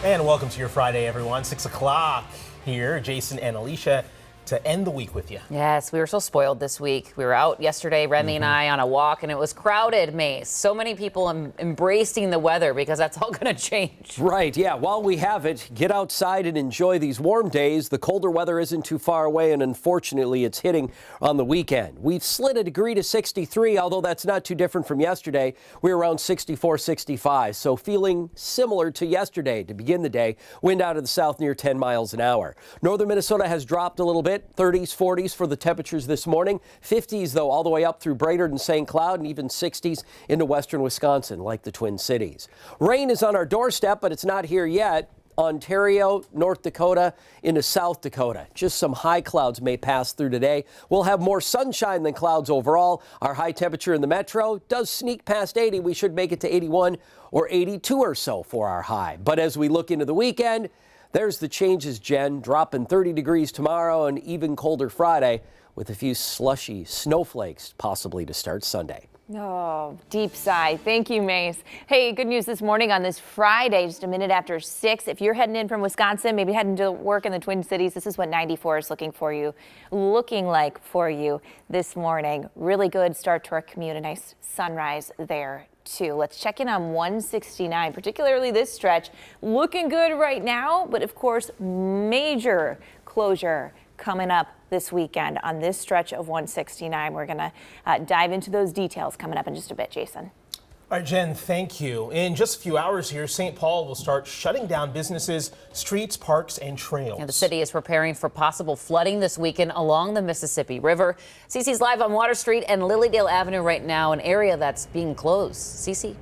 And welcome to your Friday, everyone. 6 o'clock here. Jason and Alicia to end the week with you. Yes, we were so spoiled this week. We were out yesterday, Remy and I, on a walk, and it was crowded, Mace. So many people embracing the weather because that's all going to change. Right, yeah. While we have it, get outside and enjoy these warm days. The colder weather isn't too far away, and unfortunately, it's hitting on the weekend. We've slid a degree to 63, although that's not too different from yesterday. We were around 64, 65, so feeling similar to yesterday to begin the day. Wind out of the south near 10 miles an hour. Northern Minnesota has dropped a little bit. 30s, 40s for the temperatures this morning. 50s, though, all the way up through Brainerd and St. Cloud, and even 60s into western Wisconsin, like the Twin Cities. Rain is on our doorstep, but it's not here yet. Ontario, North Dakota, into South Dakota. Just some high clouds may pass through today. We'll have more sunshine than clouds overall. Our high temperature in the metro does sneak past 80. We should make it to 81 or 82 or so for our high. But as we look into the weekend, there's the changes, Jen. Dropping 30 degrees tomorrow and even colder Friday with a few slushy snowflakes possibly to start Sunday. Oh, deep sigh. Thank you, Mace. Hey, good news this morning on this Friday, just a minute after 6. If you're heading in from Wisconsin, maybe heading to work in the Twin Cities, this is what 94 is looking like for you this morning. Really good start to our commute. A nice sunrise there too. Let's check in on 169, particularly this stretch. Looking good right now, but of course, major closure coming up this weekend on this stretch of 169. We're going to dive into those details coming up in just a bit, Jason. All right, Jen, thank you. In just a few hours here, St. Paul will start shutting down businesses, streets, parks, and trails. And the city is preparing for possible flooding this weekend along the Mississippi River. CC's live on Water Street and Lilydale Avenue right now, an area that's being closed. CC.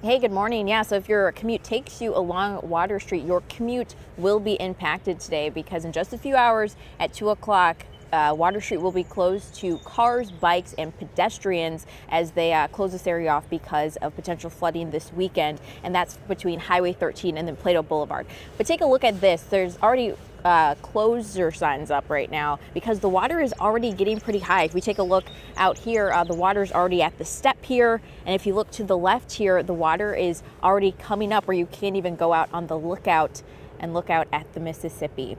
Hey, good morning. Yeah, so if your commute takes you along Water Street, your commute will be impacted today because in just a few hours at 2 o'clock, Water Street will be closed to cars, bikes, and pedestrians as they close this area off because of potential flooding this weekend, and that's between Highway 13 and then Plato Boulevard. But take a look at this. There's already closure signs up right now because the water is already getting pretty high. If we take a look out here, the water is already at the step here, and if you look to the left here, the water is already coming up where you can't even go out on the lookout and look out at the Mississippi.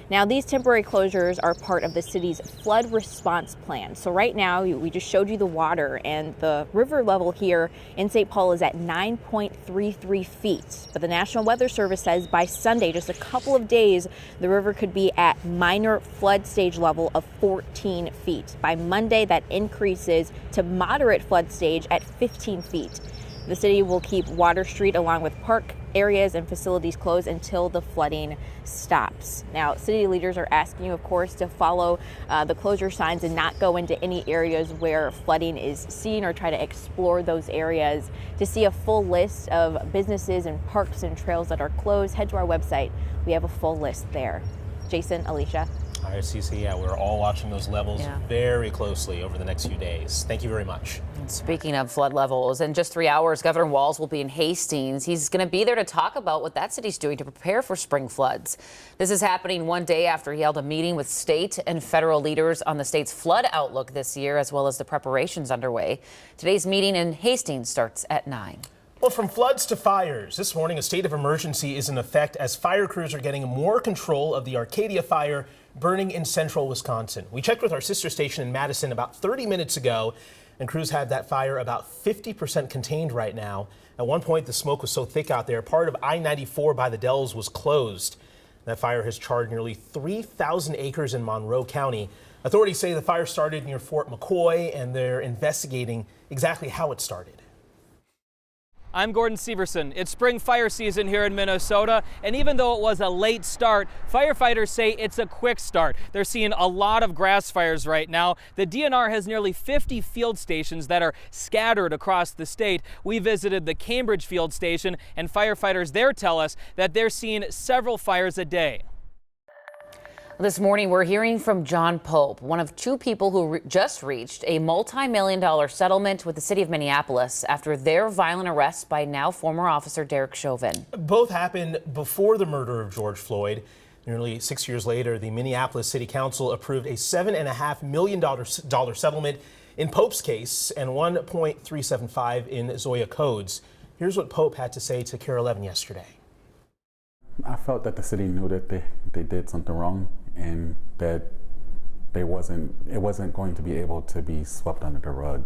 Now, these temporary closures are part of the city's flood response plan. So right now, we just showed you the water, and the river level here in St. Paul is at 9.33 feet. But the National Weather Service says by Sunday, just a couple of days, the river could be at minor flood stage level of 14 feet. By Monday, that increases to moderate flood stage at 15 feet. The city will keep Water Street along with park areas and facilities closed until the flooding stops. Now, city leaders are asking you, of course, to follow the closure signs and not go into any areas where flooding is seen or try to explore those areas. To see a full list of businesses and parks and trails that are closed, head to our website. We have a full list there. Jason, Alicia. All right, CC, yeah, we're all watching those levels very closely over the next few days. Thank you very much. And speaking of flood levels, in just 3 hours, Governor Walz will be in Hastings. He's going to be there to talk about what that city's doing to prepare for spring floods. This is happening one day after he held a meeting with state and federal leaders on the state's flood outlook this year, as well as the preparations underway. Today's meeting in Hastings starts at 9. Well, from floods to fires, this morning a state of emergency is in effect as fire crews are getting more control of the Arcadia fire burning in central Wisconsin. We checked with our sister station in Madison about 30 minutes ago, and crews had that fire about 50% contained right now. At one point, the smoke was so thick out there, part of I-94 by the Dells was closed. That fire has charred nearly 3,000 acres in Monroe County. Authorities say the fire started near Fort McCoy, and they're investigating exactly how it started. I'm Gordon Severson. It's spring fire season here in Minnesota, and even though it was a late start, firefighters say it's a quick start. They're seeing a lot of grass fires right now. The DNR has nearly 50 field stations that are scattered across the state. We visited the Cambridge field station, and firefighters there tell us that they're seeing several fires a day. This morning, we're hearing from John Pope, one of two people who just reached a multi-million-dollar settlement with the city of Minneapolis after their violent arrest by now former officer Derek Chauvin. Both happened before the murder of George Floyd. Nearly 6 years later, the Minneapolis City Council approved a $7.5 million settlement in Pope's case and $1.375 in Zoya Code's. Here's what Pope had to say to KARE 11 yesterday. I felt that the city knew that they did something wrong and that it wasn't going to be able to be swept under the rug.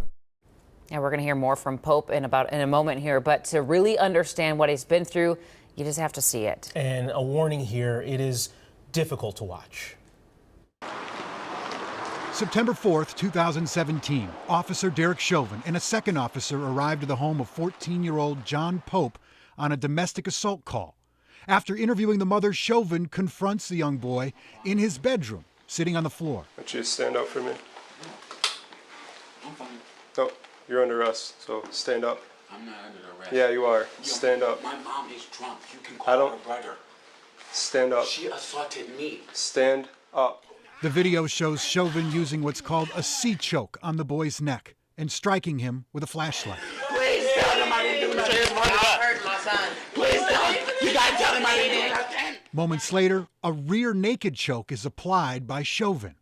Yeah, we're going to hear more from Pope in a moment here, but to really understand what he's been through, you just have to see it. And a warning here, it is difficult to watch. September 4th, 2017, Officer Derek Chauvin and a second officer arrived at the home of 14-year-old John Pope on a domestic assault call. After interviewing the mother, Chauvin confronts the young boy in his bedroom, sitting on the floor. Why don't you stand up for me? I'm fine. No, you're under arrest, so stand up. I'm not under arrest. Yeah, you are. Stand up. My mom is drunk. You can call her brother. Stand up. She assaulted me. Stand up. The video shows Chauvin using what's called a C-choke on the boy's neck and striking him with a flashlight. Please tell him I didn't do nothing. I hurt my son. Please tell him. You gotta tell him I didn't do nothing. Moments later, a rear naked choke is applied by Chauvin.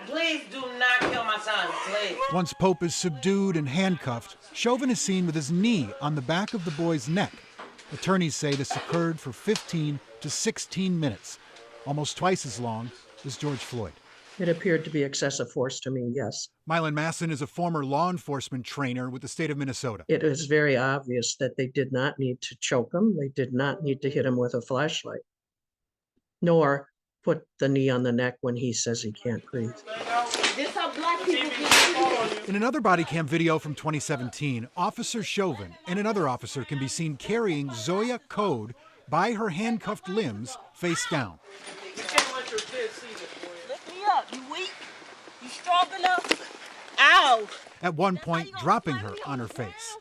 Please do not kill my son, please. Once Pope is subdued and handcuffed, Chauvin is seen with his knee on the back of the boy's neck. Attorneys say this occurred for 15 to 16 minutes, almost twice as long as George Floyd. It appeared to be excessive force to me, yes. Mylan Masson is a former law enforcement trainer with the state of Minnesota. It is very obvious that they did not need to choke him. They did not need to hit him with a flashlight, nor put the knee on the neck when he says he can't breathe. In another body cam video from 2017, Officer Chauvin and another officer can be seen carrying Zoya Code by her handcuffed limbs face down. Lift me up, you weak? You strong enough? Ow! At one point, dropping her on her face.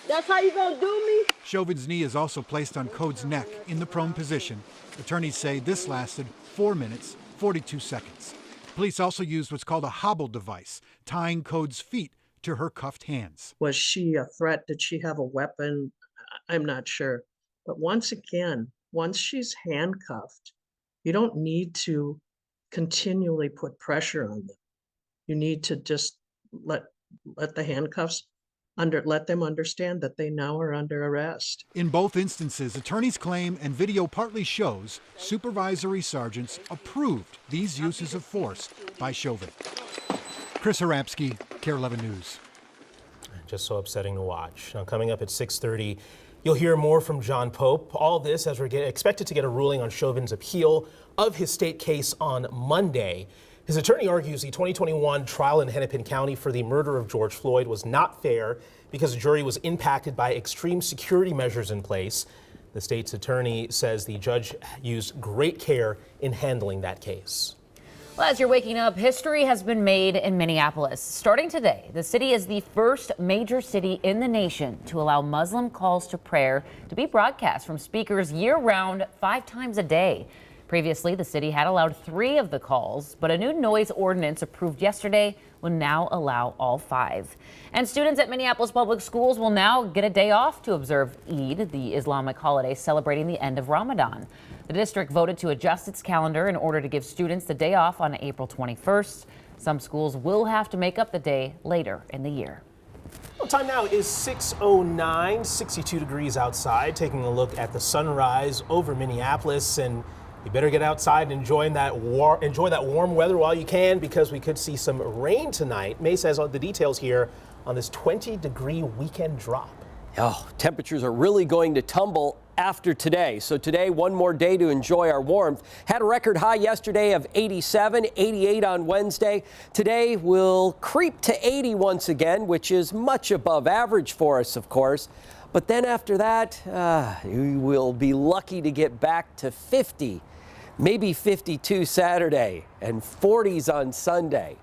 That's how you gonna do me? Chauvin's knee is also placed on Code's neck in the prone position. Attorneys say this lasted 4 minutes, 42 seconds. Police also used what's called a hobble device, tying Code's feet to her cuffed hands. Was she a threat? Did she have a weapon? I'm not sure. But once again, once she's handcuffed, you don't need to continually put pressure on them. You need to just let the handcuffs let them understand that they now are under arrest. In both instances, attorneys claim and video partly shows supervisory sergeants approved these uses of force by Chauvin. Chris Harapsky, KARE 11 News. Just so upsetting to watch. Now, coming up at 6:30, you'll hear more from John Pope. All this as we're expected to get a ruling on Chauvin's appeal of his state case on Monday. His attorney argues the 2021 trial in Hennepin County for the murder of George Floyd was not fair because the jury was impacted by extreme security measures in place. The state's attorney says the judge used great care in handling that case. Well, as you're waking up, history has been made in Minneapolis. Starting today, the city is the first major city in the nation to allow Muslim calls to prayer to be broadcast from speakers year-round 5 times a day. Previously, the city had allowed 3 of the calls, but a new noise ordinance approved yesterday will now allow all 5. And students at Minneapolis Public Schools will now get a day off to observe Eid, the Islamic holiday celebrating the end of Ramadan. The district voted to adjust its calendar in order to give students the day off on April 21st. Some schools will have to make up the day later in the year. Well, time now is 6:09, 62 degrees outside. Taking a look at the sunrise over Minneapolis, and you better get outside and enjoy that warm weather while you can, because we could see some rain tonight. Mace has all the details here on this 20-degree weekend drop. Oh, temperatures are really going to tumble after today. So today, one more day to enjoy our warmth. Had a record high yesterday of 87, 88 on Wednesday. Today will creep to 80 once again, which is much above average for us, of course. But then after that, we will be lucky to get back to 50. Maybe 52 Saturday and 40s on Sunday.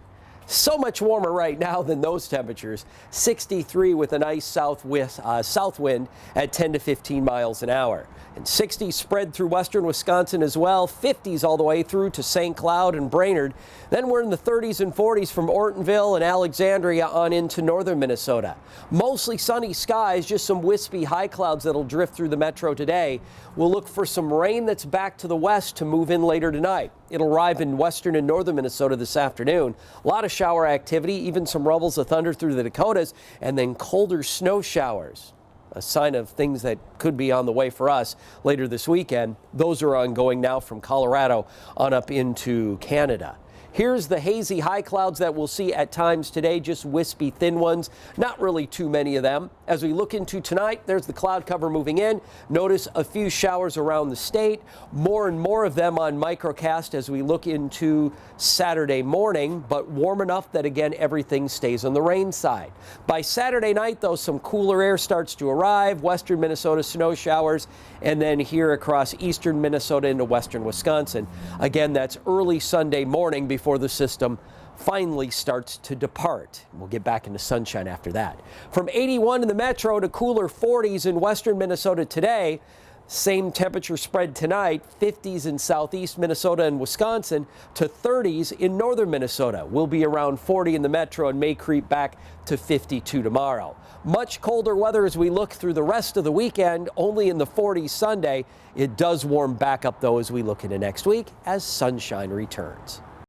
So much warmer right now than those temperatures. 63 with a nice south wind at 10 to 15 miles an hour. And 60s spread through western Wisconsin as well. 50s all the way through to St. Cloud and Brainerd. Then we're in the 30s and 40s from Ortonville and Alexandria on into northern Minnesota. Mostly sunny skies, just some wispy high clouds that'll drift through the metro today. We'll look for some rain that's back to the west to move in later tonight. It'll arrive in western and northern Minnesota this afternoon. A lot of shower activity, even some rubbles of thunder through the Dakotas, and then colder snow showers. A sign of things that could be on the way for us later this weekend. Those are ongoing now from Colorado on up into Canada. Here's the hazy high clouds that we'll see at times today, just wispy thin ones, not really too many of them. As we look into tonight, there's the cloud cover moving in. Notice a few showers around the state, more and more of them on microcast as we look into Saturday morning, but warm enough that again everything stays on the rain side. By Saturday night, though, some cooler air starts to arrive, western Minnesota snow showers, and then here across eastern Minnesota into western Wisconsin. Again, that's early Sunday morning before the system finally starts to depart. We'll get back into sunshine after that. From 81 in the metro to cooler 40s in western Minnesota today. Same temperature spread tonight, 50s in southeast Minnesota and Wisconsin to 30s in northern Minnesota. We'll be around 40 in the metro and may creep back to 52 tomorrow. Much colder weather as we look through the rest of the weekend, only in the 40s Sunday. It does warm back up though as we look into next week as sunshine returns.